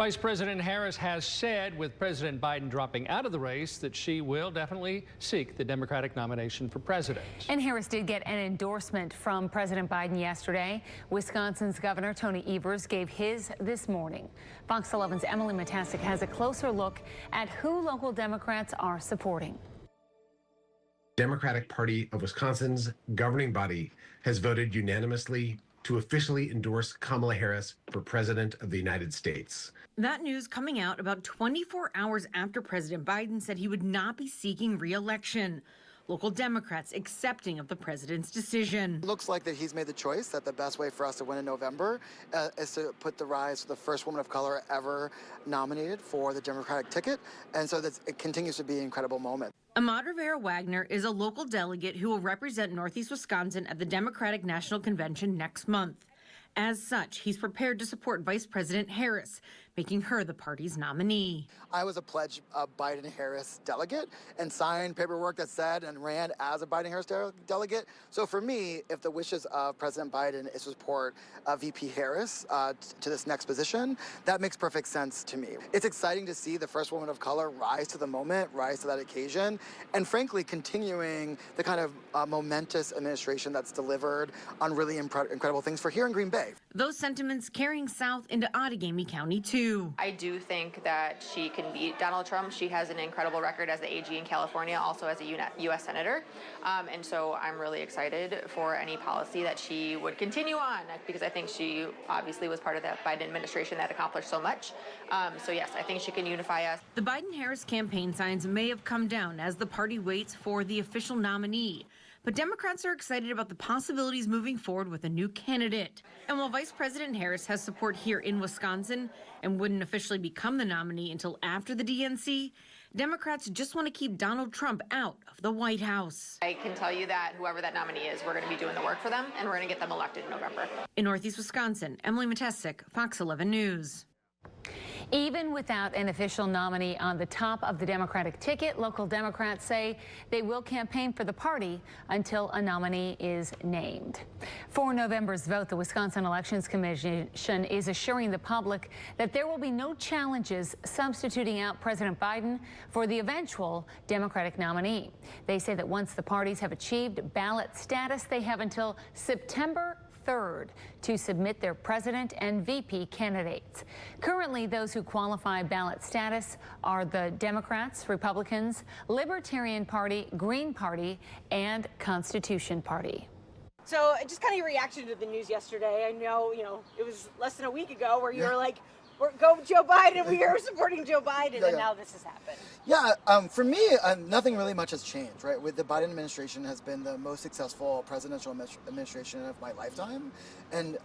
Vice President Harris has said, with President Biden dropping out of the race, that she will definitely seek the Democratic nomination for president. And Harris did get an endorsement from President Biden yesterday. Wisconsin's Governor Tony Evers gave his this morning. Fox 11's Emily Matesic has a closer look at who local Democrats are supporting. Democratic Party of Wisconsin's governing body has voted unanimously to officially endorse Kamala Harris for President of the United States. That news coming out about 24 hours after President Biden said he would not be seeking re-election. Local Democrats accepting of the president's decision. It looks like that he's made the choice that the best way for us to win in November is to put the rise of the first woman of color ever nominated for the Democratic ticket. And so it continues to be an incredible moment. Amaad Rivera-Wagner is a local delegate who will represent Northeast Wisconsin at the Democratic National Convention next month. As such, he's prepared to support Vice President Harris, making her the party's nominee. I was a pledged Biden-Harris delegate and signed paperwork that said and ran as a Biden-Harris delegate. So for me, if the wishes of President Biden is to support VP Harris to this next position, that makes perfect sense to me. It's exciting to see the first woman of color rise to the moment, rise to that occasion, and frankly, continuing the kind of momentous administration that's delivered on really incredible things for here in Greenbay. Those sentiments carrying south into Outagamie County, too. I do think that she can beat Donald Trump. She has an incredible record as the AG in California, also as a U.S. Senator. And so I'm really excited for any policy that she would continue on, because I think she obviously was part of that Biden administration that accomplished so much. So yes, I think she can unify us. The Biden-Harris campaign signs may have come down as the party waits for the official nominee. But Democrats are excited about the possibilities moving forward with a new candidate. And while Vice President Harris has support here in Wisconsin and wouldn't officially become the nominee until after the DNC, Democrats just want to keep Donald Trump out of the White House. I can tell you that whoever that nominee is, we're going to be doing the work for them, and we're going to get them elected in November. In Northeast Wisconsin, Emily Matesic, Fox 11 News. Even without an official nominee on the top of the Democratic ticket, local Democrats say they will campaign for the party until a nominee is named. For November's vote, the Wisconsin Elections Commission is assuring the public that there will be no challenges substituting out President Biden for the eventual Democratic nominee. They say that once the parties have achieved ballot status, they have until September 3rd to submit their president and VP candidates. Currently, those who qualify ballot status are the Democrats, Republicans, Libertarian Party, Green Party, and Constitution Party. So just kind of your reaction to the news yesterday. I know, it was less than a week ago where you were like, go Joe Biden, we are supporting Joe Biden, and now this has happened. Yeah, for me, nothing really much has changed, right? With the Biden administration has been the most successful presidential administration of my lifetime. And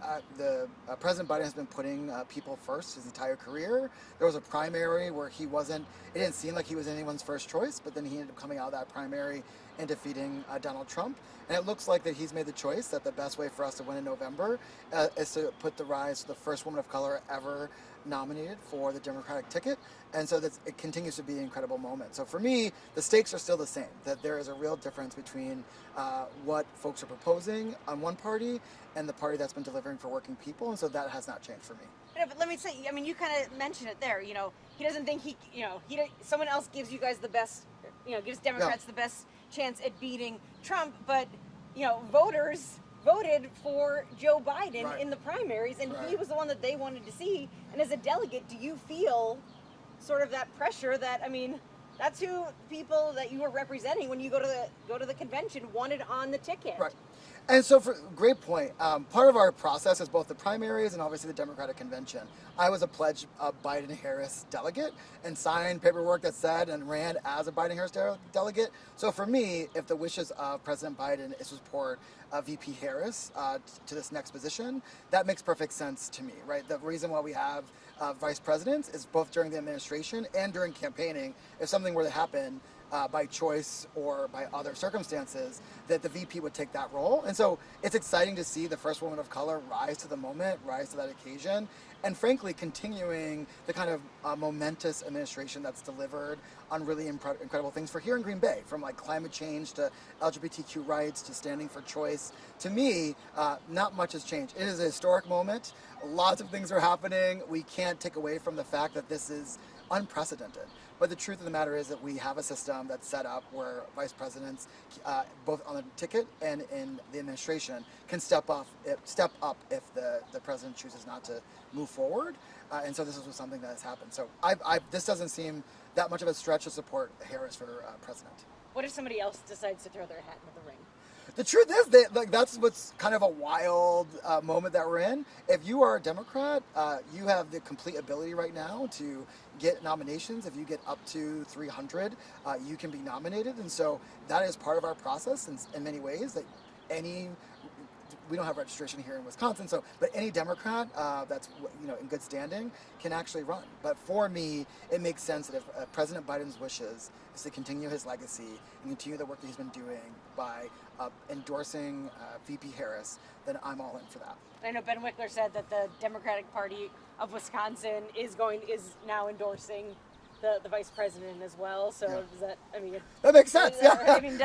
President Biden has been putting people first his entire career. There was a primary where it didn't seem like he was anyone's first choice, but then he ended up coming out of that primary and defeating Donald Trump. And it looks like that he's made the choice that the best way for us to win in November is to put the rise of the first woman of color ever nominated for the Democratic ticket. And so it continues to be an incredible moment. So for me, the stakes are still the same, that there is a real difference between what folks are proposing on one party and the party that's been delivering for working people. And so that has not changed for me. Yeah, but let me say, you kind of mentioned it there. He doesn't think someone else gives you guys the best, gives Democrats the best chance at beating Trump. But, voters voted for Joe Biden in the primaries, and he was the one that they wanted to see. And as a delegate, do you feel sort of that pressure that, that's who people that you were representing when you go to the convention wanted on the ticket? Right. And so, great point. Part of our process is both the primaries and obviously the Democratic convention. I was a pledged Biden-Harris delegate and signed paperwork that said and ran as a Biden-Harris delegate. So for me, if the wishes of President Biden is to support VP Harris to this next position, that makes perfect sense to me, right? The reason why we have vice presidents is both during the administration and during campaigning. If something were to happen by choice or by other circumstances, that the VP would take that role. And so it's exciting to see the first woman of color rise to the moment, rise to that occasion, and frankly, continuing the kind of momentous administration that's delivered on really incredible things for here in Green Bay, from like climate change to LGBTQ rights to standing for choice. To me, not much has changed. It is a historic moment. Lots of things are happening. We can't take away from the fact that this is unprecedented. But the truth of the matter is that we have a system that's set up where vice presidents, both on the ticket and in the administration, can step up if the president chooses not to move forward. And so this is something that has happened. So this doesn't seem that much of a stretch to support Harris for president. What if somebody else decides to throw their hat into the ring? The truth is that that's what's kind of a wild moment that we're in. If you are a Democrat, you have the complete ability right now to get nominations. If you get up to 300, you can be nominated. And so that is part of our process in many ways. That we don't have registration here in Wisconsin, but any Democrat that's in good standing can actually run. But for me, it makes sense that if President Biden's wishes is to continue his legacy and continue the work that he's been doing by endorsing VP Harris, then I'm all in for that. I know Ben Wickler said that the Democratic Party of Wisconsin is now endorsing the vice president as well. So does that? I mean, that makes sense. Yeah. I mean,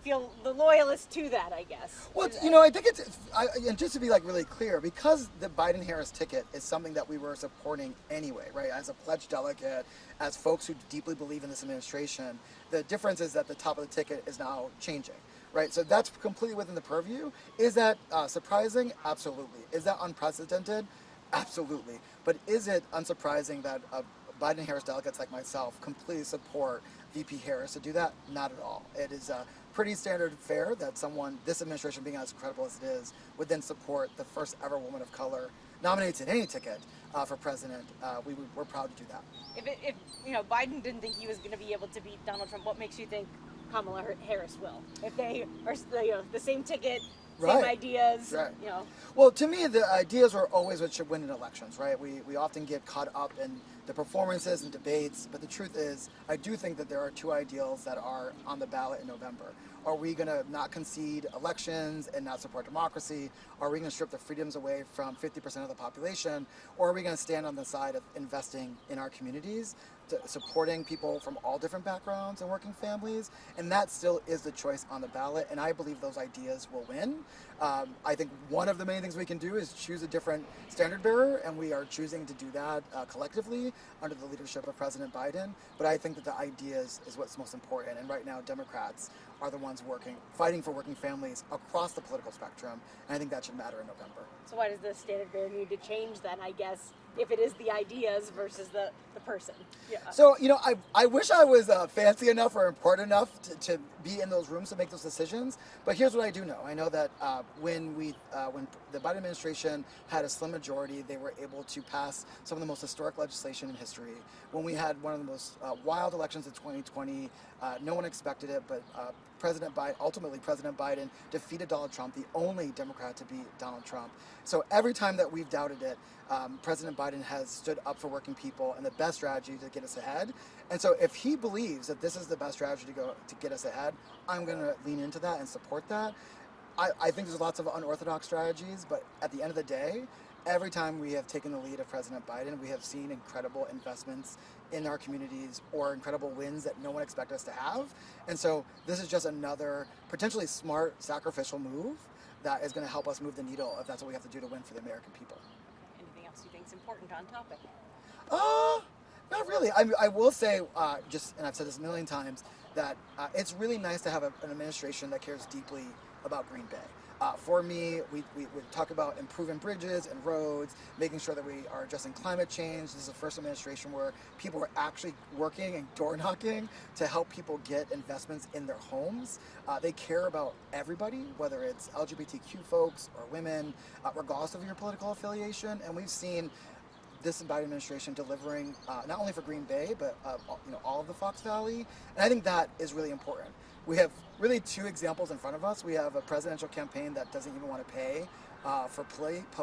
feel the loyalist to that, I guess. Well, I think and just to be really clear, because the Biden-Harris ticket is something that we were supporting anyway, right? As a pledged delegate, as folks who deeply believe in this administration, the difference is that the top of the ticket is now changing, right? So that's completely within the purview. Is that surprising? Absolutely. Is that unprecedented? Absolutely. But is it unsurprising that Biden-Harris delegates like myself completely support VP Harris to do that? Not at all. It is pretty standard fare that this administration being as credible as it is, would then support the first ever woman of color nominated in any ticket for president. We're proud to do that. If Biden didn't think he was going to be able to beat Donald Trump, what makes you think Kamala Harris will? If they are the same ticket, same ideas, right. Well, to me, the ideas are always what should win in elections, right? We often get caught up in the performances and debates, but the truth is, I do think that there are two ideals that are on the ballot in November. Are we going to not concede elections and not support democracy? Are we going to strip the freedoms away from 50% of the population? Or are we going to stand on the side of investing in our communities, supporting people from all different backgrounds and working families? And that still is the choice on the ballot, and I believe those ideas will win. I think one of the main things we can do is choose a different standard bearer, and we are choosing to do that collectively under the leadership of President Biden. But I think that the ideas is what's most important, and right now Democrats are the ones fighting for working families across the political spectrum, and I think that should matter in November. So why does the standard bearer need to change then, I guess, if it is the ideas versus the person? Yeah. So, I wish I was fancy enough or important enough to be in those rooms to make those decisions, but here's what I do know. I know that when the Biden administration had a slim majority, they were able to pass some of the most historic legislation in history. When we had one of the most wild elections in 2020, no one expected it, but ultimately President Biden defeated Donald Trump, the only Democrat to beat Donald Trump. So every time that we've doubted it, President Biden has stood up for working people and the best strategy to get us ahead. And so if he believes that this is the best strategy to get us ahead, I'm going to lean into that and support that. I think there's lots of unorthodox strategies, but at the end of the day, every time we have taken the lead of President Biden, we have seen incredible investments in our communities or incredible wins that no one expected us to have. And so this is just another potentially smart, sacrificial move that is going to help us move the needle if that's what we have to do to win for the American people. Anything else you think is important on topic? Not really. I will say, and I've said this a million times, that it's really nice to have an administration that cares deeply about Green Bay. For me, we talk about improving bridges and roads, making sure that we are addressing climate change. This is the first administration where people are actually working and door knocking to help people get investments in their homes. They care about everybody, whether it's LGBTQ folks or women, regardless of your political affiliation. And we've seen this Biden administration delivering not only for Green Bay, but all of the Fox Valley. And I think that is really important. We have really two examples in front of us. We have a presidential campaign that doesn't even want to pay for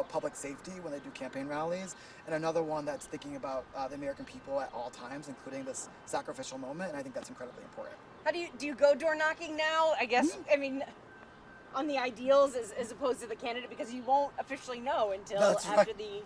public safety when they do campaign rallies, and another one that's thinking about the American people at all times, including this sacrificial moment, and I think that's incredibly important. How do you go door knocking now? I guess, I mean, on the ideals as opposed to the candidate, because you won't officially know until That's after right.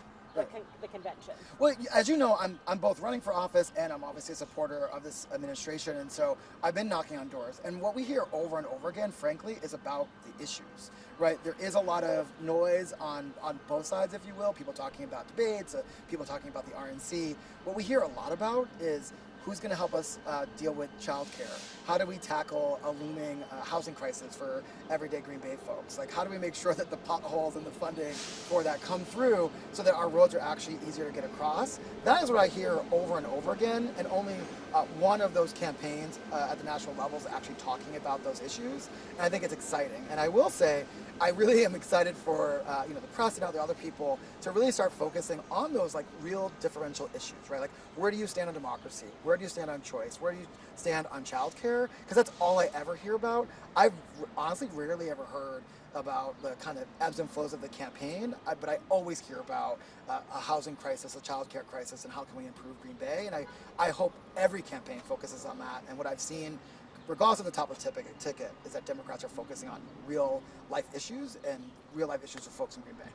the convention. Well, as you know, I'm both running for office and I'm obviously a supporter of this administration, and so I've been knocking on doors. And what we hear over and over again, frankly, is about the issues, right? There is a lot of noise on both sides, if you will. People talking about debates, people talking about the RNC. What we hear a lot about is who's going to help us deal with childcare? How do we tackle a looming housing crisis for everyday Green Bay folks? Like, how do we make sure that the potholes and the funding for that come through so that our roads are actually easier to get across? That is what I hear over and over again, and only one of those campaigns at the national level is actually talking about those issues, and I think it's exciting. And I will say, I really am excited for the press and other people to really start focusing on those like real differential issues, right? Like, where do you stand on democracy? Where do you stand on choice? Where do you stand on childcare? Because that's all I ever hear about. I've honestly rarely ever heard about the kind of ebbs and flows of the campaign, but I always hear about a housing crisis, a childcare crisis, and how can we improve Green Bay? And I hope every campaign focuses on that. And what I've seen, regardless of the top of the ticket, is that Democrats are focusing on real life issues and real life issues for folks in Green Bay.